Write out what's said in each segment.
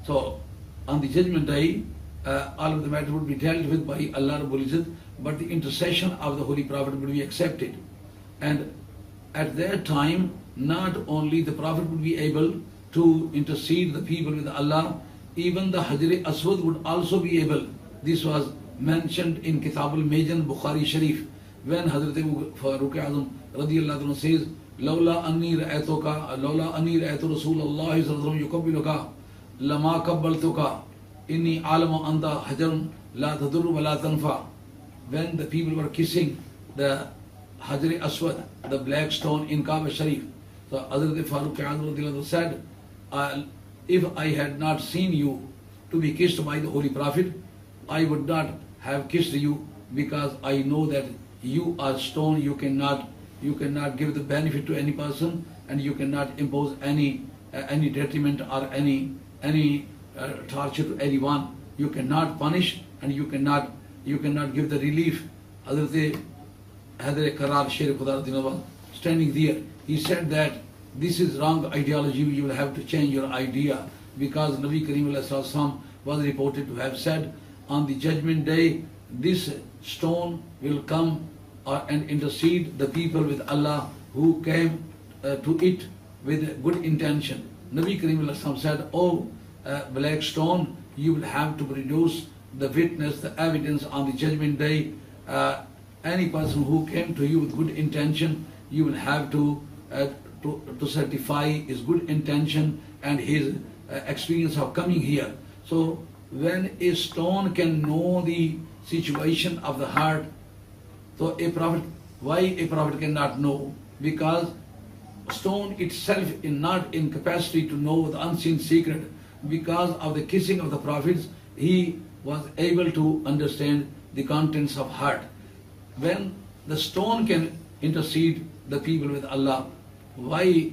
So on the Judgment Day, all of the matter would be dealt with by Allah Rabbul Izzat, but the intercession of the Holy Prophet would be accepted. And at that time, not only the Prophet would be able to intercede the people with Allah, even the Hajar Aswad would also be able. This was mentioned in Kitab al-Majn Bukhari Sharif, when Hazrat Faruq Azam radiyallahu anhu says, Lawla anni ra'aytuka, Lawla anni ra'aytu Rasulullah sallallahu alaihi wasallam yuqabbiluka, lama qabbaltuka, inni alamu anta hajarun la tadurru wa la tanfa. When the people were kissing the Hajar Aswad, the black stone in Kaaba Sharif, so Hazrat Faruq Azam radiyallahu anhu said, if I had not seen you to be kissed by the Holy Prophet, I would not have kissed you, because I know that you are stone, you cannot give the benefit to any person, and you cannot impose any detriment or any torture to anyone. You cannot punish, and you cannot give the relief. Hazrat Karar Sher Khuda was standing there. He said that this is wrong ideology, you will have to change your idea, because Nabi Kareem ﷺ was reported to have said, on the Judgment Day, this stone will come and intercede the people with Allah who came to it with good intention. Nabi Kareem ﷺ said, oh black stone, you will have to produce the witness, the evidence on the Judgment Day. Any person who came to you with good intention, you will have to certify his good intention and his experience of coming here. So when a stone can know the situation of the heart, so why a prophet cannot know? Because stone itself is not in capacity to know the unseen secret. Because of the kissing of the prophets, he was able to understand the contents of heart. When the stone can intercede the people with Allah, why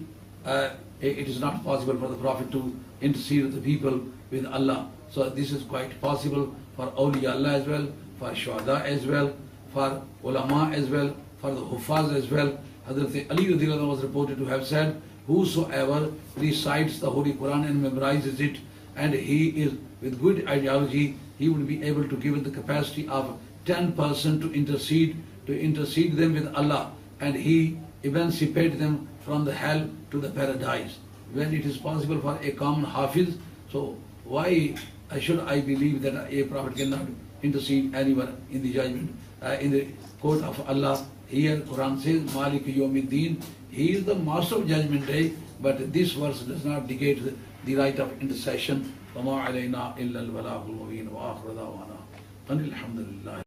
it is not possible for the Prophet to intercede the people with Allah? So this is quite possible for awliya Allah as well, for shuhada as well, for ulama as well, for the huffaz as well. Hazrat Ali radhiyallahu anhu was reported to have said, whosoever recites the Holy Quran and memorizes it, and he is with good ideology, he will be able to give it the capacity of 10% to intercede them with Allah, and he emancipate them from the hell to the paradise. When it is possible for a common hafiz, so why should I believe that a prophet cannot intercede anywhere in the judgment, in the court of Allah? Here Quran says, Malik Yawmiddin, he is the master of Judgment Day, but this verse does not negate the right of intercession. وَمَا عَلَيْنَا إِلَّا الْبَلَاغُ الْمُبِينُ وَآخِرُ دَعْوَانَا أَنِ الْحَمْدُ لِلَّهِ